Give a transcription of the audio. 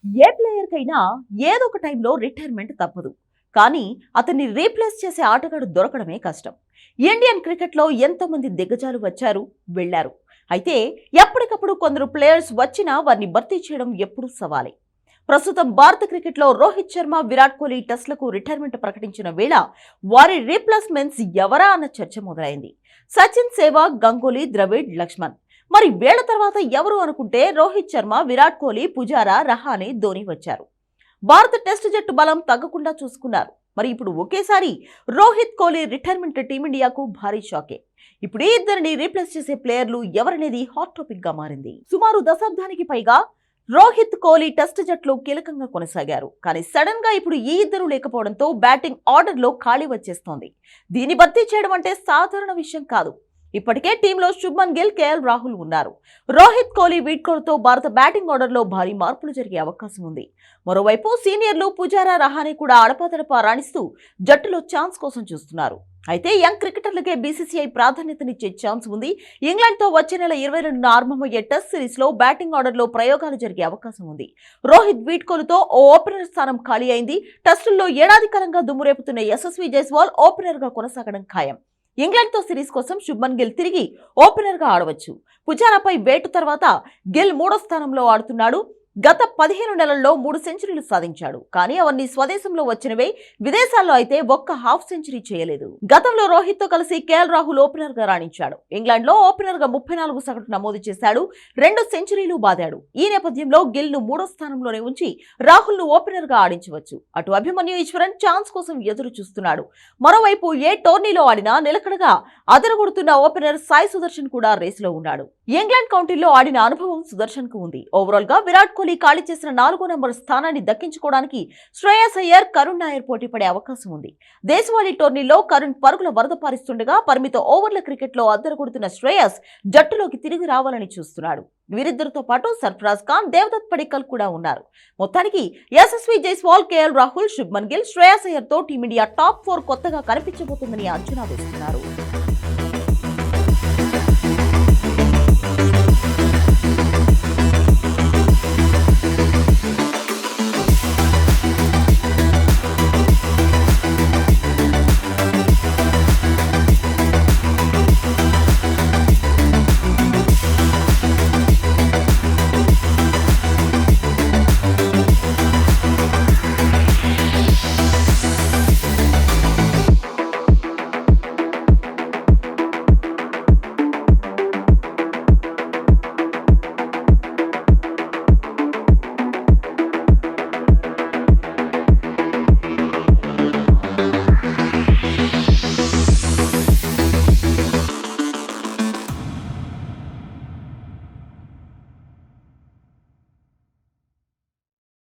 ఏ ప్లేయర్కైనా ఏదో ఒక టైంలో రిటైర్మెంట్ తప్పదు. కానీ అతన్ని రీప్లేస్ చేసే ఆటగాడు దొరకడమే కష్టం. ఇండియన్ క్రికెట్లో ఎంతోమంది దిగ్గజాలు వచ్చారు, వెళ్లారు. అయితే ఎప్పటికప్పుడు కొందరు ప్లేయర్స్ వచ్చినా వారిని భర్తీ చేయడం ఎప్పుడూ సవాలే. ప్రస్తుతం భారత క్రికెట్లో రోహిత్ శర్మ, విరాట్ కోహ్లీ టెస్ట్లకు రిటైర్మెంట్ ప్రకటించిన వేళ వారి రీప్లేస్మెంట్స్ ఎవరా అన్న చర్చ మొదలైంది. సచిన్, సేవాగ్, గంగూలీ, ద్రవిడ్, లక్ష్మణ్. మరి వేళ తర్వాత ఎవరు అనుకుంటే రోహిత్ శర్మ, విరాట్ కోహ్లీ, పుజారా, రహానే, ధోని వచ్చారు. భారత టెస్ట్ జట్టు బలం తగ్గకుండా చూసుకున్నారు. మరి ఇప్పుడు ఒకేసారి రోహిత్, కోహ్లీ రిటైర్మెంట్ టీమిండియాకు భారీ షాకే. ఇప్పుడు ఈ ఇద్దరిని రీప్లేస్ చేసే ప్లేయర్లు ఎవరనేది హాట్ టాపిక్ గా మారింది. సుమారు దశాబ్దానికి పైగా రోహిత్, కోహ్లీ టెస్ట్ జట్లు కీలకంగా కొనసాగారు. కానీ సడన్ గా ఇప్పుడు ఈ ఇద్దరు లేకపోవడంతో బ్యాటింగ్ ఆర్డర్ లో ఖాళీ వచ్చేస్తోంది. దీన్ని భర్తీ చేయడం అంటే సాధారణ విషయం కాదు. ఇప్పటికే టీంలో శుభ్మన్ గిల్, కేఎల్ రాహుల్ ఉన్నారు. రోహిత్, కోహ్లీ వీడ్కోలుతో భారత బ్యాటింగ్ ఆర్డర్ లో భారీ మార్పులు జరిగే అవకాశం ఉంది. మరోవైపు సీనియర్లు పుజారా, రహానే కూడా అడపాదడపా రాణిస్తూ జట్టులో ఛాన్స్ కోసం చూస్తున్నారు. అయితే యంగ్ క్రికెటర్లకే బీసీసీఐ ప్రాధాన్యతనిచ్చే ఛాన్స్ ఉంది. ఇంగ్లాండ్తో వచ్చే నెల 22న ఆరంభమయ్యే టెస్ట్ సిరీస్ లో బ్యాటింగ్ ఆర్డర్ లో ప్రయోగాలు జరిగే అవకాశం ఉంది. రోహిత్ వీడ్కోలుతో ఓ ఓపెనర్ స్థానం ఖాళీ అయింది. టెస్టుల్లో ఏడాది కాలంగా దుమ్మురేపుతున్న యశస్వి జైస్వాల్ ఓపెనర్ గా కొనసాగడం ఖాయం. ఇంగ్లాండ్తో సిరీస్ కోసం శుభ్మన్ గిల్ తిరిగి ఓపెనర్ గా ఆడవచ్చు. పుజారాపై వేటు తర్వాత గిల్ 3వ స్థానంలో ఆడుతున్నాడు. గత 15 నెలల్లో 3 సెంచరీలు సాధించాడు. కానీ అవన్నీ స్వదేశంలో వచ్చినవే. విదేశాల్లో అయితే ఒక్క హాఫ్ సెంచరీ చేయలేదు. గతంలో రోహిత్ తో కలిసి కేఎల్ రాహుల్ ఓపెనర్ గా రాణించాడు. ఇంగ్లాండ్ లో ఓపెనర్ గా 34 సగటు నమోదు చేశాడు. 2 సెంచరీలు బాదాడు. ఈ నేపథ్యంలో గిల్ ను 3వ స్థానంలోనే ఉంచి రాహుల్ ను ఓపెనర్ గా ఆడించవచ్చు. అటు అభిమన్యు ఈశ్వరన్ ఛాన్స్ కోసం ఎదురు చూస్తున్నాడు. మరోవైపు ఏ టోర్నీలో ఆడినా నిలకడగా అదరగొడుతున్న ఓపెనర్ సాయి సుదర్శన్ కూడా రేసులో ఉన్నాడు. ఇంగ్లాండ్ కౌంటీలో ఆడిన అనుభవం సుదర్శన్ కు ఉంది. ఓవరాల్ గా విరాట్ కోహ్లీ ఖాళీ చేసిన 4వ నెంబర్ స్థానాన్ని దక్కించుకోవడానికి శ్రేయస్ అయ్యర్, కరుణ్ నాయర్ పోటీ పడే అవకాశం ఉంది. దేశవాళీ టోర్నీలో కరుణ్ పరుగుల వరద పారిస్తుండగా పరిమిత ఓవర్ల క్రికెట్ లో అద్దరగొడుతున్న శ్రేయస్ జట్టులోకి తిరిగి రావాలని చూస్తున్నాడు. వీరిద్దరితో పాటు సర్ఫరాజ్ ఖాన్, దేవదత్ పడిక్కల్ కూడా ఉన్నారు. మొత్తానికి యశస్వి జైస్వాల్, కేఎల్ రాహుల్, శుభ్మన్ గిల్, శ్రేయస్ అయ్యర్ తో టీమిండియా టాప్ 4 కొత్తగా కనిపించబోతుందని అంచనా వేస్తున్నారు.